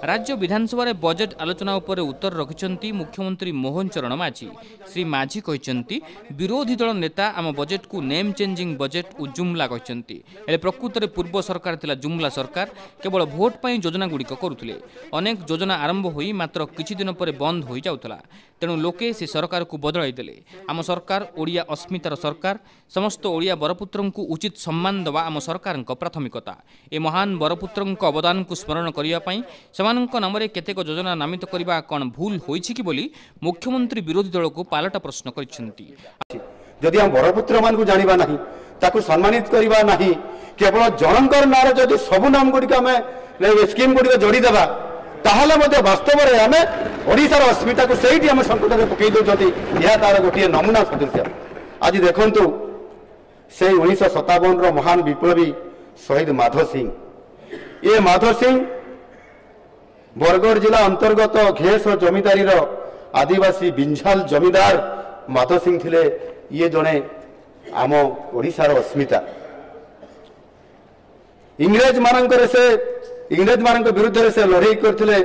राज्य विधानसभा बजेट आलोचना उपर उत्तर रखिंट मुख्यमंत्री मोहन चरण माझी। श्री माझी कहते विरोधी दल नेता आम बजेट को नेम चेंजिंग बजेट और जुमला कहते प्रकृत में पूर्व सरकार थिला जुमला सरकार केवल भोट पर योजना गुड़िक करुले। अनेक योजना आरंभ हो मात्र किछि दिन पर बंद हो जाउथला। तेणु लोके से सरकार को बदलाई देले। आम सरकार ओडिया अस्मितार सरकार। समस्त ओडिया बरपुत्र को उचित सम्मान देवा आम सरकार प्राथमिकता। ए महान बरपुत्र अवदान को स्मरण करने नाम केतेक योजना नामित करने कौन भूल होइछि कि बोली मुख्यमंत्री विरोधी दल को पालटा प्रश्न करिसेंती। जदि हम बरपुत्र मान को जानिबा नाही ताकू सम्मानित करबा नाही केवल जनकर नार जदि सब नाम गुडी आमे स्कीम गुडी जोड़ी देबा ताहले मध्ये वास्तव रे आमे ओडिसा रो अस्मिता को सेहिटी हम संकट रे पकई दोछथि। यह तार गोटे नमूना सदृश। आज देखंतु से 1957 रो महान विप्लवी शहीद माधव सिंह। ये माधव सिंह बरगढ़ जिला अंतर्गत घेस जमीदारी रो आदिवासी बिंझाल जमीदार माधव सिंह थिले। ये जने आम ओडिसा रो अस्मिता। इंग्रेज मानक विरुद्ध से लड़ाई करथिले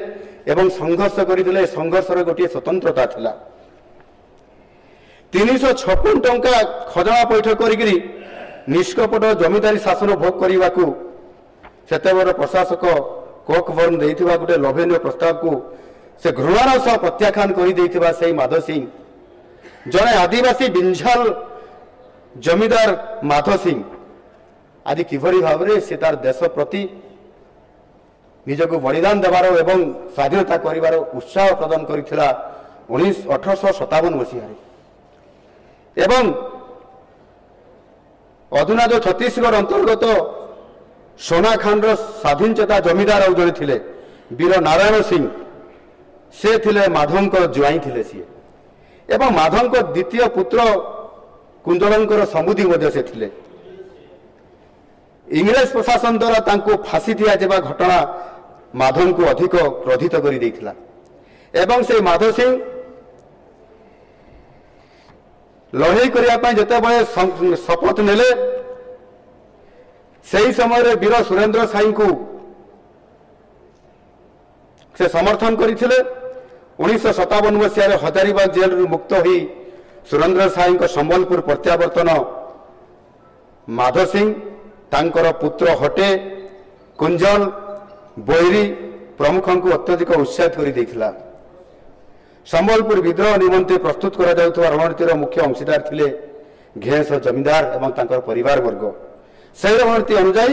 एवं संघर्ष करथिले। संघर्ष रे गोटे स्वतंत्रता थिला। 356 टंका खजना पैठ करिकरी निष्कपट जमीदारी शासन भोग करने को सेतेबर प्रशासक कोकबर्न देइथिबा गोटे लोभनीय प्रस्ताव को से घृणार सह प्रत्याख्यान कर से माधव सिंह जड़े आदिवासी बिंझाल जमीदार माधव सिंह आदि किभली भाव में से तार देश प्रति निजक बलिदान देवार एवं स्वाधीनता करिवार उत्साह प्रदान करथिला 1857 मसीह एवं अधुना जो छत्तीसगढ़ अंतर्गत सोना खान स्वाधीन चेता जमीदार और जड़े थिले वीर नारायण सिंह से थिले माधव जुआई थिले सी एवं माधव द्वितीय पुत्र कुंजलंकर समुदी मध्य से थिले। इंग्रेज प्रशासन द्वारा तांको फांसी दिया जेबा घटना माधव को अधिक क्रोधित कर देइथिला एवं से माधव सिंह लड़ाई करने जितेबाला शपथ नेले से समय रे वीर सुरेंद्र साई को से समर्थन करथिले। 1957 मसीह हजारीबाग जेल मुक्त हो सुरेंद्र साई संबलपुर प्रत्यावर्तन माधव सिंह तांकर पुत्र हटे कुंजल बैरी प्रमुख को अत्यधिक उत्साहित कर देइथिला। संबलपुर विद्रोह निमंते प्रस्तुत करा जाउथवा रणनीतिर मुख्य अंशीदार थिले घेस जमींदार एवं तांकर परिवार वर्ग। से रणनीति अनुसार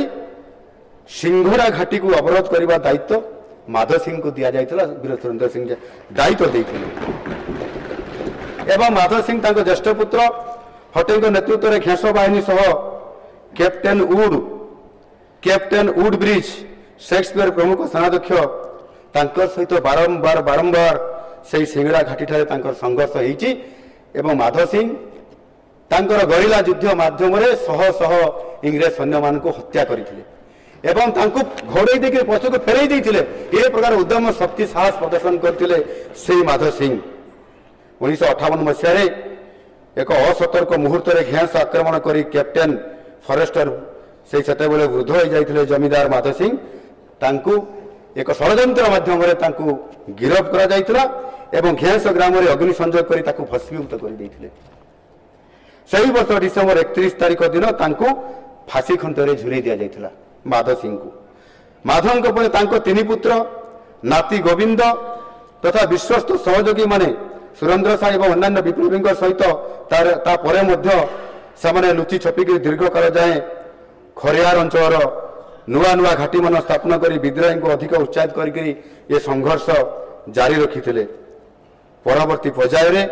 सिंघोरा घाटी को अवरोध करने दायित्व माधव सिंह को दिया जाइथिला। वीर सुरेंद्र सिंह दायित्व देइथिले एवं माधव सिंह तांको ज्येष्ठ पुत्र हटे नेतृत्व में घेस बाहिनी सह कैप्टेन वुड ब्रिज शेक्सपियर प्रमुख सेनाध्यक्ष तांकर सहित बारंबार से सिंगड़ा घाटी ठारे तांकर संघर्ष होईची एवं माधव सिंह तांकर गरिला युद्ध माध्यम शह शह इंग्रेज सैन्य मान को हत्या करथिले एवं तांको घोड़े देके पछक फेरई देथिले। ए प्रकार उद्यम शक्ति साहस प्रदर्शन करथिले से माधव सिंह। 1958 मसीह एक असतर्क मुहूर्त में घेस आक्रमण कर कैप्टेन फॉरेस्टर से सेतेबेले वृद्ध हो जाइथिले जमींदार माधव सिंह तांको एक षड्यंत्र माध्यम गिरफ करा जाइथिला एवं घेस ग्राम में अग्नि संयोग कर ताकू भस्मीभूत कर देइथिले। सही वर्ष डिसेम्बर 31 तारीख दिन तांको फांसी खुंटरे झुलाई दिया जाइथिला माधव सिंह को। माधव को परे तांको तीन पुत्र नाती गोविंद तथा विश्वस्त सहयोगी माने सुरेंद्र साई और अन्य विप्लवी सहित तापर से लुचि छपिक दीर्घ काल जाए खरियार अंचल नुआ नुआ घाटी मान स्थापन कर विद्रोही को अधिक उत्साहित करके ये संघर्ष जारी रखी। परवर्ती पर्याय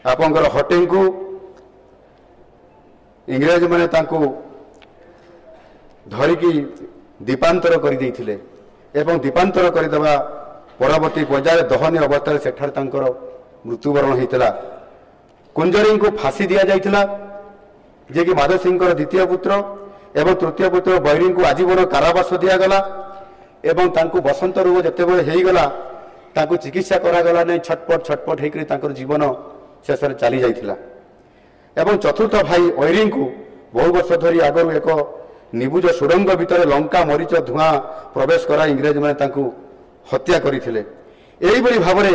आपंकर हटे को इंग्रेज माने तांको धरिकी दीपांतर कर देइथिले एवं दीपांतर करदेवा परवर्ती पर्याय दहनीय अवस्था सेठार तांकर मृत्युवरण होता। कुंजरी को फांसी दिया जाइथिला जे कि माधव सिंह द्वितीय पुत्र एवं तृतीय पुत्र बैरी को आजीवन कारावास दिगला एवं तांको बसंत रोग जितेबाला होगला तांको चिकित्सा करागला नहीं छटपट होकर जीवन शेष में चली जाइथिला। एवं चतुर्थ भाई ऐरी को बहु वर्ष धरी आगु एक ନିବୁଜ ସୁଡ଼ଙ୍ଗ ଭିତରେ ଲଙ୍କା ମରିଚ ଧୂଆଁ ପ୍ରବେଶ କରାଇ ଇଂରେଜମାନେ ତାଙ୍କୁ ହତ୍ୟା କରିଥିଲେ। ଏହିଭଳି ଭାବରେ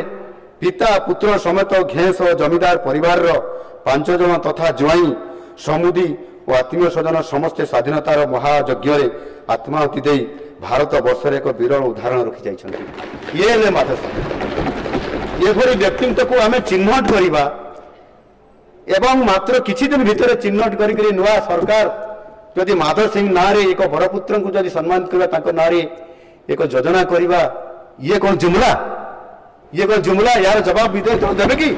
ପିତା ପୁତ୍ର ସମେତ ଘେଁସ ଜମିଦାର ପରିବାରର 5 ଜଣ ତଥା ଜ୍ୱାଇଁ ସମୁଦି ଓ ଆତ୍ମୀୟ ସ୍ୱଜନ ସମସ୍ତେ ସ୍ୱାଧୀନତାର ମହାଯଜ୍ଞରେ ଆତ୍ମାହୁତି ଦେଇ ଭାରତ ବର୍ଷରେ ଏକ ବିରଳ ଉଦାହରଣ ରଖିଯାଇଛନ୍ତି। ଇଏ ହେଲେ ମାଧବ ସିଂ। ଏଭଳି ବ୍ୟକ୍ତିତ୍ୱକୁ ଆମେ ଚିହ୍ନଟ କରିବା ଏବଂ ମାତ୍ର କିଛି ଦିନ ଭିତରେ ଚିହ୍ନଟ କରିକି ନୂଆ ସରକାର ଯଦି ମାଧବ ସିଂ ନାଁରେ ଏକ ବରପୁତ୍ରଙ୍କୁ ଯଦି ସମ୍ମାନିତ କରିବା, ତାଙ୍କ ନାଁରେ ଏକ ଯୋଜନା କରିବା, ଇଏ କ'ଣ ଜୁମଲା? ୟାର ଜବାବ ବିଦେଶ ଦେବେ କି?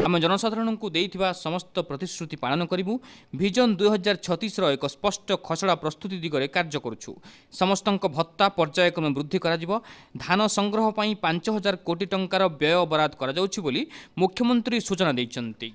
आम जनसाधारण को देइथिबा समस्त प्रतिश्रुति पालन करिबु। विजन 2036 एक स्पष्ट खसड़ा प्रस्तुति दिगरे कार्य करुछु। समस्तंक भत्ता पर्यायक्रमे वृद्धि करा जिवो। धान संग्रह पई 5000 कोटी टंकार व्यय बराद करा जाउछि बोली मुख्यमंत्री सूचना दैछन्ति।